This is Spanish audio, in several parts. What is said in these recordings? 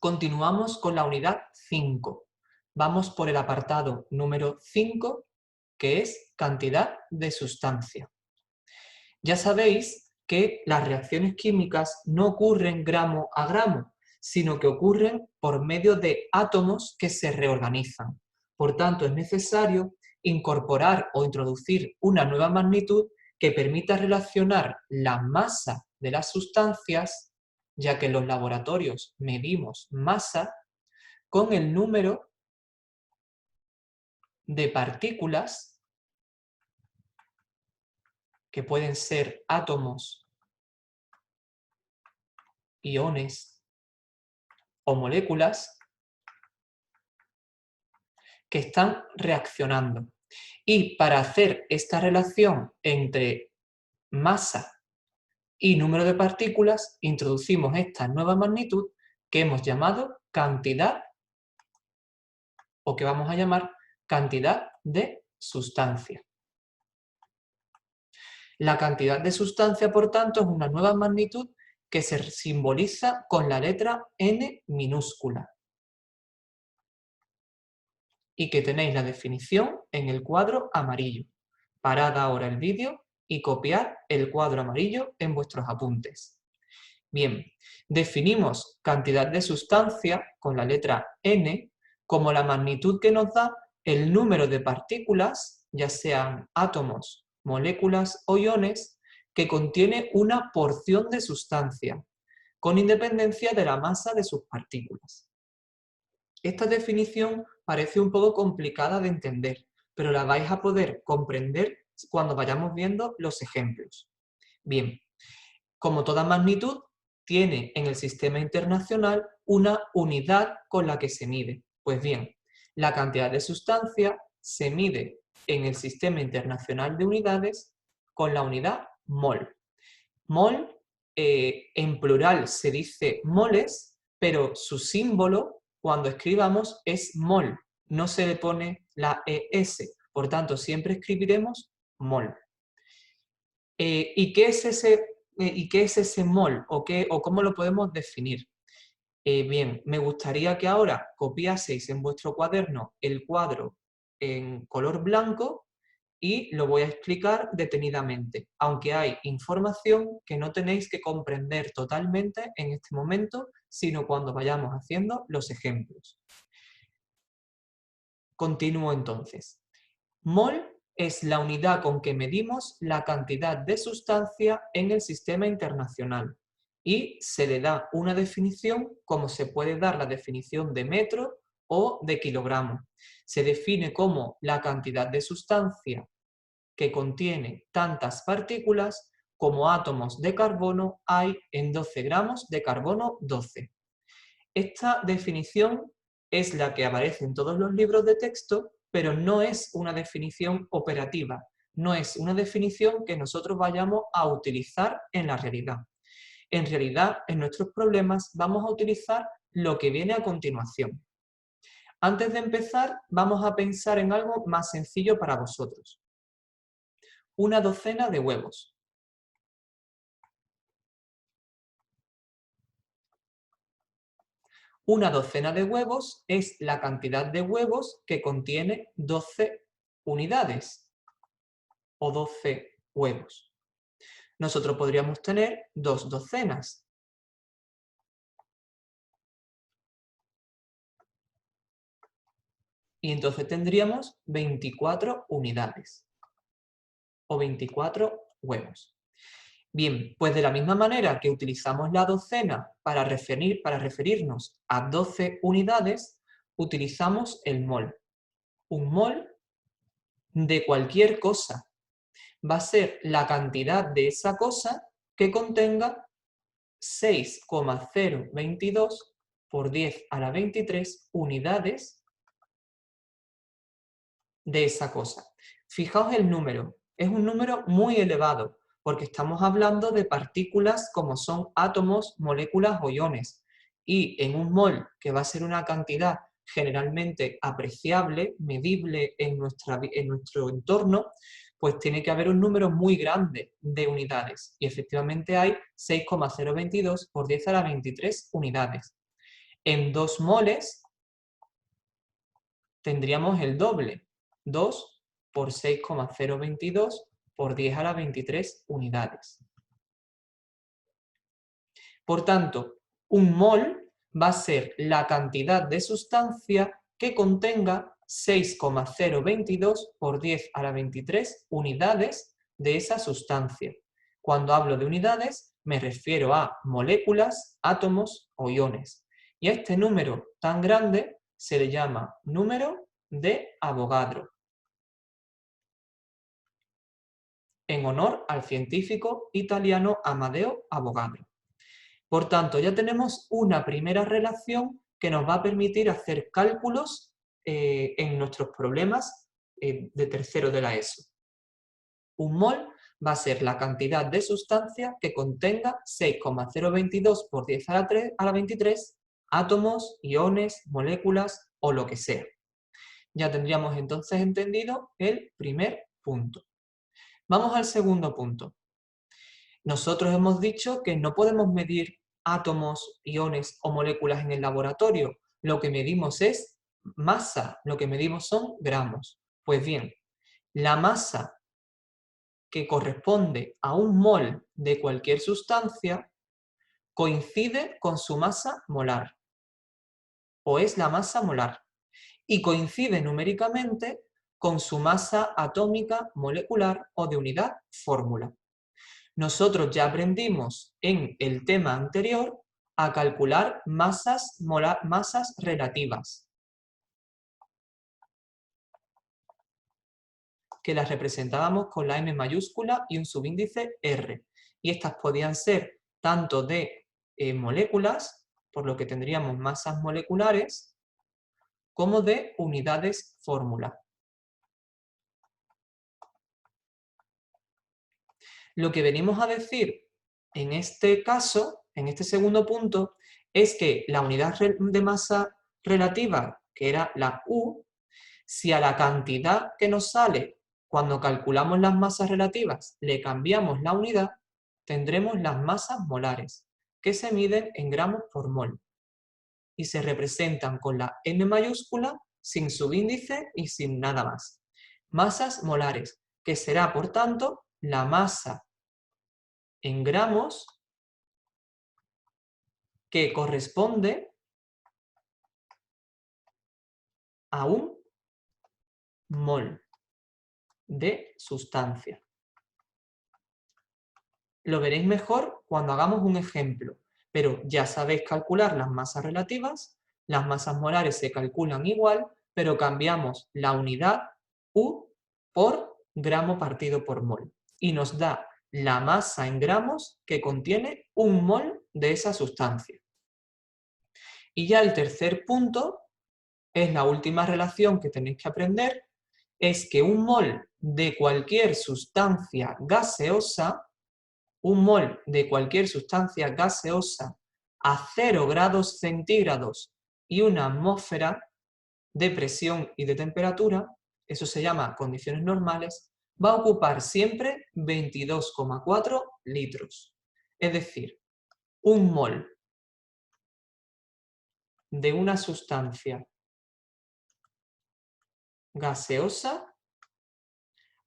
Continuamos con la unidad 5. Vamos por el apartado número 5, que es cantidad de sustancia. Ya sabéis que las reacciones químicas no ocurren gramo a gramo, sino que ocurren por medio de átomos que se reorganizan. Por tanto, es necesario incorporar o introducir una nueva magnitud que permita relacionar la masa de las sustancias, ya que en los laboratorios medimos masa, con el número de partículas, que pueden ser átomos, iones o moléculas, que están reaccionando. Y para hacer esta relación entre masa y número de partículas, introducimos esta nueva magnitud que hemos llamado cantidad, o que vamos a llamar cantidad de sustancia. La cantidad de sustancia, por tanto, es una nueva magnitud que se simboliza con la letra N minúscula. Y que tenéis la definición en el cuadro amarillo. Parad ahora el vídeo y copiad el cuadro amarillo en vuestros apuntes. Bien, definimos cantidad de sustancia con la letra N como la magnitud que nos da el número de partículas, ya sean átomos, moléculas o iones, que contiene una porción de sustancia, con independencia de la masa de sus partículas. Esta definición parece un poco complicada de entender, pero la vais a poder comprender cuando vayamos viendo los ejemplos. Bien, como toda magnitud, tiene en el sistema internacional una unidad con la que se mide. Pues bien, la cantidad de sustancia se mide en el sistema internacional de unidades con la unidad mol. Mol, en plural se dice moles, pero su símbolo cuando escribamos es mol, no se le pone la ES, por tanto siempre escribiremos mol. ¿Y qué es ese mol? ¿O cómo lo podemos definir? Bien, me gustaría que ahora copiaseis en vuestro cuaderno el cuadro en color blanco y lo voy a explicar detenidamente, aunque hay información que no tenéis que comprender totalmente en este momento, sino cuando vayamos haciendo los ejemplos. Continúo entonces. Mol es la unidad con que medimos la cantidad de sustancia en el sistema internacional y se le da una definición como se puede dar la definición de metro o de kilogramo. Se define como la cantidad de sustancia que contiene tantas partículas como átomos de carbono hay en 12 gramos de carbono 12. Esta definición es la que aparece en todos los libros de texto, pero no es una definición operativa, no es una definición que nosotros vayamos a utilizar en la realidad. En realidad, en nuestros problemas vamos a utilizar lo que viene a continuación. Antes de empezar, vamos a pensar en algo más sencillo para vosotros. Una docena de huevos. Una docena de huevos es la cantidad de huevos que contiene 12 unidades o 12 huevos. Nosotros podríamos tener 2 docenas. Y entonces tendríamos 24 unidades o 24 huevos. Bien, pues de la misma manera que utilizamos la docena para referirnos a 12 unidades, utilizamos el mol. Un mol de cualquier cosa va a ser la cantidad de esa cosa que contenga 6,022 por 10 a la 23 unidades de esa cosa. Fijaos el número, es un número muy elevado, porque estamos hablando de partículas como son átomos, moléculas o iones. Y en un mol, que va a ser una cantidad generalmente apreciable, medible en nuestro entorno, pues tiene que haber un número muy grande de unidades. Y efectivamente hay 6,022 por 10 a la 23 unidades. En 2 moles tendríamos el doble, 2 por 6,022 por 10 a la 23 unidades. Por tanto, un mol va a ser la cantidad de sustancia que contenga 6,022 por 10 a la 23 unidades de esa sustancia. Cuando hablo de unidades, me refiero a moléculas, átomos o iones. Y a este número tan grande se le llama número de Avogadro, en honor al científico italiano Amadeo Avogadro. Por tanto, ya tenemos una primera relación que nos va a permitir hacer cálculos en nuestros problemas de tercero de la ESO. Un mol va a ser la cantidad de sustancia que contenga 6,022 por 10 a la 23 átomos, iones, moléculas o lo que sea. Ya tendríamos entonces entendido el primer punto. Vamos al segundo punto. Nosotros hemos dicho que no podemos medir átomos, iones o moléculas en el laboratorio. Lo que medimos es masa, lo que medimos son gramos. Pues bien, la masa que corresponde a un mol de cualquier sustancia coincide con su masa molar, o es la masa molar, y coincide numéricamente con su masa atómica, molecular o de unidad fórmula. Nosotros ya aprendimos en el tema anterior a calcular masas relativas, que las representábamos con la M mayúscula y un subíndice R. Y estas podían ser tanto de moléculas, por lo que tendríamos masas moleculares, como de unidades fórmula. Lo que venimos a decir en este caso, en este segundo punto, es que la unidad de masa relativa, que era la U, si a la cantidad que nos sale cuando calculamos las masas relativas le cambiamos la unidad, tendremos las masas molares, que se miden en gramos por mol y se representan con la M mayúscula, sin subíndice y sin nada más. Masas molares, que será, por tanto, la masa en gramos que corresponde a un mol de sustancia. Lo veréis mejor cuando hagamos un ejemplo, pero ya sabéis calcular las masas relativas, las masas molares se calculan igual, pero cambiamos la unidad U por gramo partido por mol y nos da la masa en gramos que contiene un mol de esa sustancia. Y ya el tercer punto es la última relación que tenéis que aprender, es que un mol de cualquier sustancia gaseosa, un mol de cualquier sustancia gaseosa a 0 grados centígrados y una atmósfera de presión y de temperatura, eso se llama condiciones normales, va a ocupar siempre 22,4 litros. Es decir, un mol de una sustancia gaseosa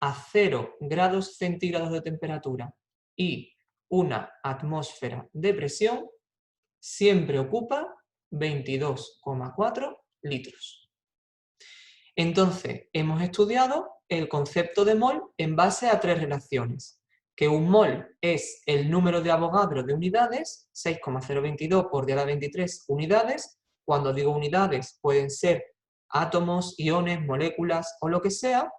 a 0 grados centígrados de temperatura y una atmósfera de presión, siempre ocupa 22,4 litros. Entonces, hemos estudiado el concepto de mol en base a 3 relaciones. Que un mol es el número de Avogadro de unidades, 6,022 por 10 a la 23 unidades. Cuando digo unidades, pueden ser átomos, iones, moléculas o lo que sea.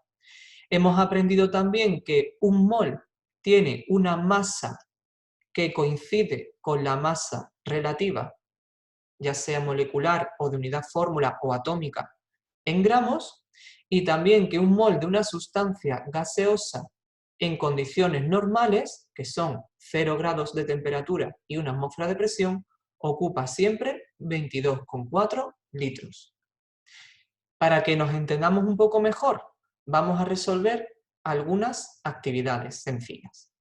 Hemos aprendido también que un mol tiene una masa que coincide con la masa relativa, ya sea molecular o de unidad fórmula o atómica, en gramos, y también que un mol de una sustancia gaseosa en condiciones normales, que son 0 grados de temperatura y una atmósfera de presión, ocupa siempre 22,4 litros. Para que nos entendamos un poco mejor, vamos a resolver algunas actividades sencillas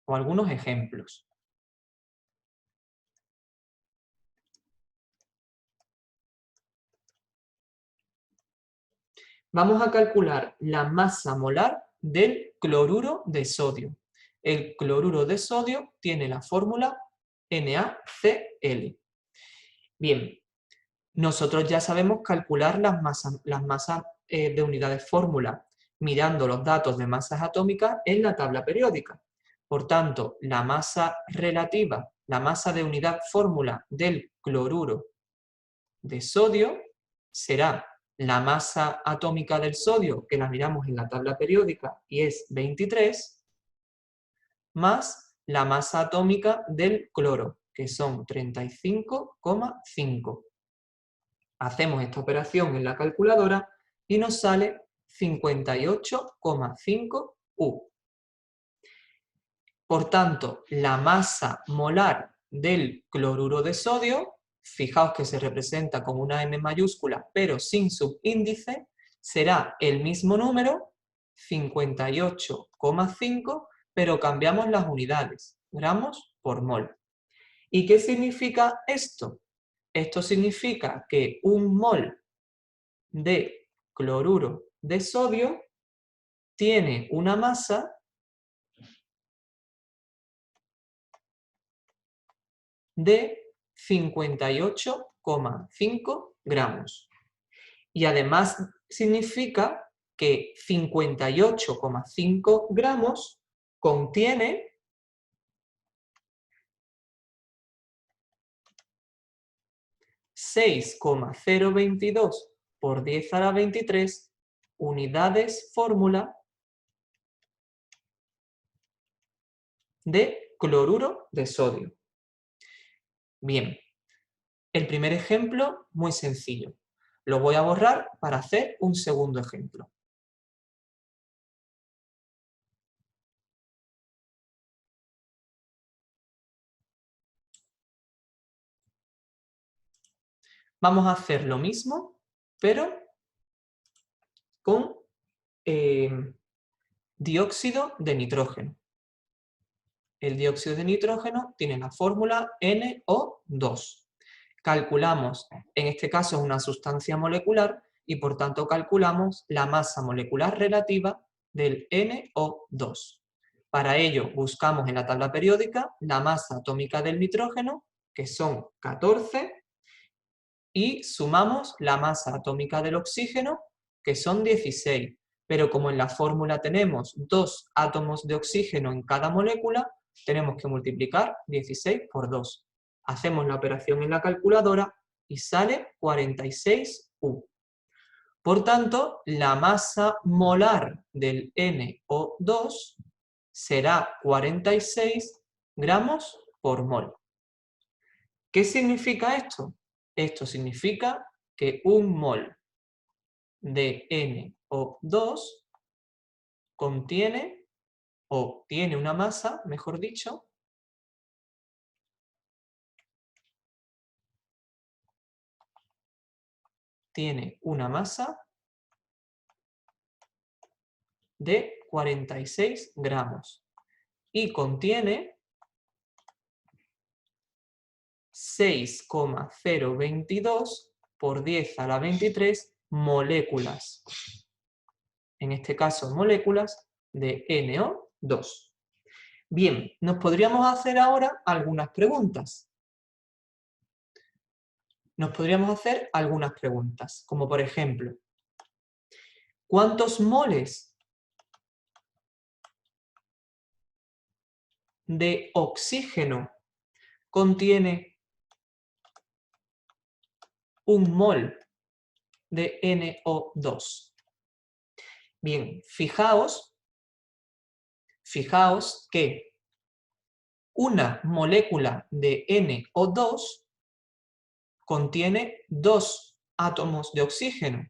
o algunos ejemplos. Vamos a calcular la masa molar del cloruro de sodio. El cloruro de sodio tiene la fórmula NaCl. Bien, nosotros ya sabemos calcular las masas de unidades fórmula mirando los datos de masas atómicas en la tabla periódica. Por tanto, la masa relativa, la masa de unidad fórmula del cloruro de sodio será la masa atómica del sodio, que la miramos en la tabla periódica y es 23, más la masa atómica del cloro, que son 35,5. Hacemos esta operación en la calculadora y nos sale 58,5 U. Por tanto, la masa molar del cloruro de sodio, fijaos que se representa con una M mayúscula pero sin subíndice, será el mismo número, 58,5, pero cambiamos las unidades, gramos por mol. ¿Y qué significa esto? Esto significa que un mol de cloruro de sodio tiene una masa de 58,5 gramos. Y además significa que 58,5 gramos contiene 6,022 por 10 a la 23 unidades fórmula de cloruro de sodio. Bien, el primer ejemplo, muy sencillo. Lo voy a borrar para hacer un segundo ejemplo. Vamos a hacer lo mismo, pero con dióxido de nitrógeno. El dióxido de nitrógeno tiene la fórmula NO2. Calculamos, en este caso es una sustancia molecular, y por tanto calculamos la masa molecular relativa del NO2. Para ello buscamos en la tabla periódica la masa atómica del nitrógeno, que son 14, y sumamos la masa atómica del oxígeno, que son 16. Pero como en la fórmula tenemos 2 átomos de oxígeno en cada molécula, tenemos que multiplicar 16 por 2. Hacemos la operación en la calculadora y sale 46U. Por tanto, la masa molar del NO2 será 46 gramos por mol. ¿Qué significa esto? Esto significa que un mol de NO2 contiene, o tiene una masa, mejor dicho, tiene una masa de 46 gramos y contiene 6,022 por 10 a la 23 moléculas. En este caso, moléculas de NO2. Bien, nos podríamos hacer ahora algunas preguntas. Como por ejemplo, ¿cuántos moles de oxígeno contiene un mol de NO2? Bien, fijaos que una molécula de NO2 contiene 2 átomos de oxígeno.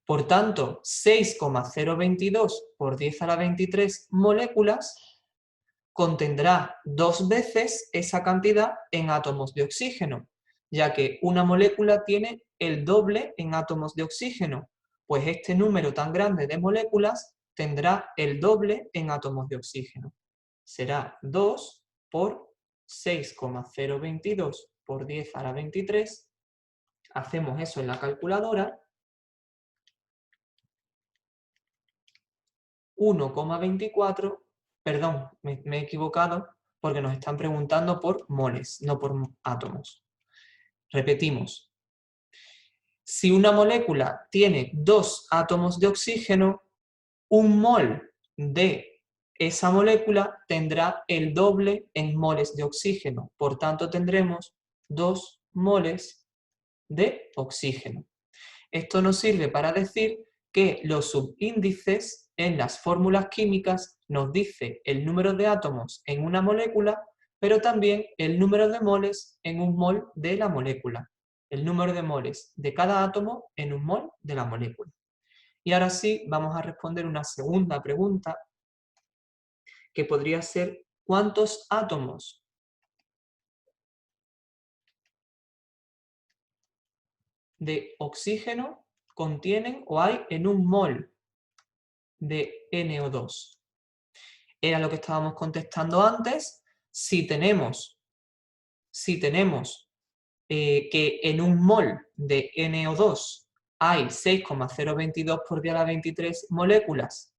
Por tanto, 6,022 por 10 a la 23 moléculas contendrá 2 veces esa cantidad en átomos de oxígeno, ya que una molécula tiene el doble en átomos de oxígeno, pues este número tan grande de moléculas tendrá el doble en átomos de oxígeno. Será 2 por 6,022 por 10 a la 23. Hacemos eso en la calculadora. 1,24, perdón, me he equivocado porque nos están preguntando por moles, no por átomos. Repetimos. Si una molécula tiene 2 átomos de oxígeno, un mol de esa molécula tendrá el doble en moles de oxígeno. Por tanto, tendremos 2 moles de oxígeno. Esto nos sirve para decir que los subíndices en las fórmulas químicas nos dice el número de átomos en una molécula, pero también el número de moles en un mol de la molécula. El número de moles de cada átomo en un mol de la molécula. Y ahora sí, vamos a responder una segunda pregunta, que podría ser: ¿cuántos átomos de oxígeno contienen o hay en un mol de NO2? Era lo que estábamos contestando antes. Si tenemos que en un mol de NO2 hay 6,022 por 10 a la 23 moléculas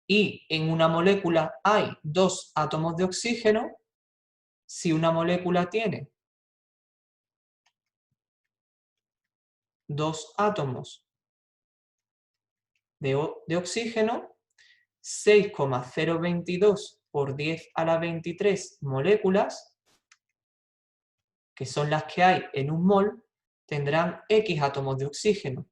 y en una molécula hay 2 átomos de oxígeno, si una molécula tiene 2 átomos de oxígeno, 6,022 por 10 a la 23 moléculas, que son las que hay en un mol, tendrán X átomos de oxígeno,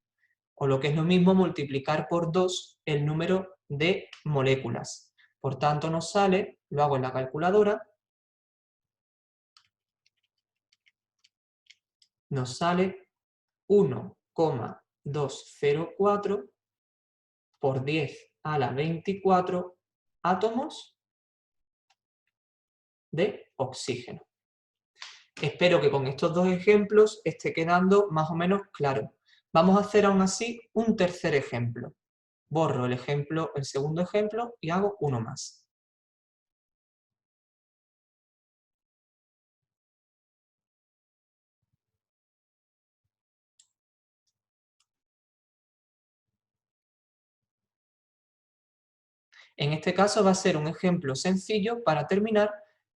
o lo que es lo mismo, multiplicar por 2 el número de moléculas. Por tanto, nos sale, lo hago en la calculadora, nos sale 1,204 por 10 a la 24 átomos de oxígeno. Espero que con estos dos ejemplos esté quedando más o menos claro. Vamos a hacer aún así un tercer ejemplo. Borro el segundo ejemplo y hago uno más. En este caso va a ser un ejemplo sencillo para terminar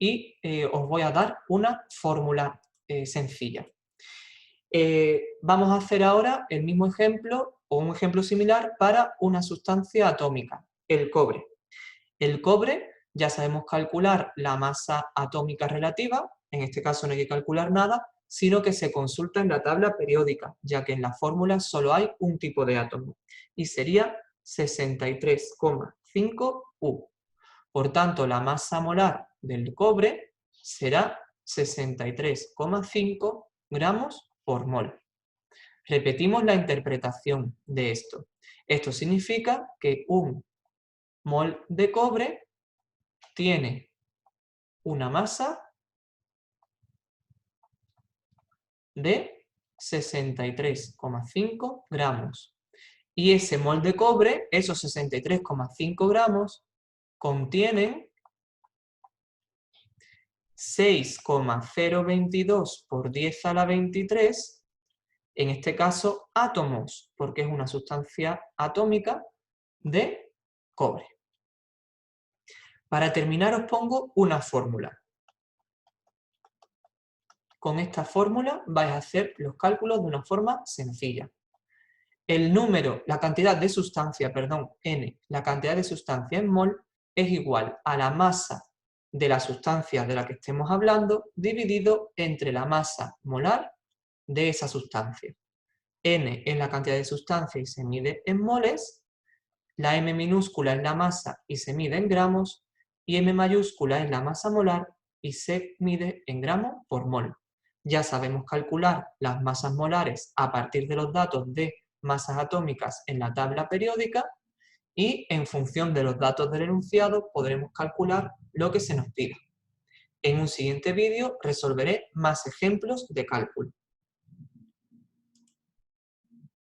y os voy a dar una fórmula sencilla. Vamos a hacer ahora el mismo ejemplo o un ejemplo similar para una sustancia atómica, el cobre. El cobre, ya sabemos calcular la masa atómica relativa, en este caso no hay que calcular nada, sino que se consulta en la tabla periódica, ya que en la fórmula solo hay un tipo de átomo, y sería 63,5 U. Por tanto, la masa molar del cobre será 63,5 gramos por mol. Repetimos la interpretación de esto. Esto significa que un mol de cobre tiene una masa de 63,5 gramos. Y ese mol de cobre, esos 63,5 gramos, contienen 6,022 por 10 a la 23, en este caso átomos, porque es una sustancia atómica de cobre. Para terminar os pongo una fórmula. Con esta fórmula vais a hacer los cálculos de una forma sencilla. La cantidad de sustancia, N, la cantidad de sustancia en mol es igual a la masa de la sustancia de la que estemos hablando dividido entre la masa molar de esa sustancia. N es la cantidad de sustancia y se mide en moles, la M minúscula es la masa y se mide en gramos, y M mayúscula es la masa molar y se mide en gramos por mol. Ya sabemos calcular las masas molares a partir de los datos de masas atómicas en la tabla periódica, y en función de los datos del enunciado podremos calcular lo que se nos pida. En un siguiente vídeo resolveré más ejemplos de cálculo.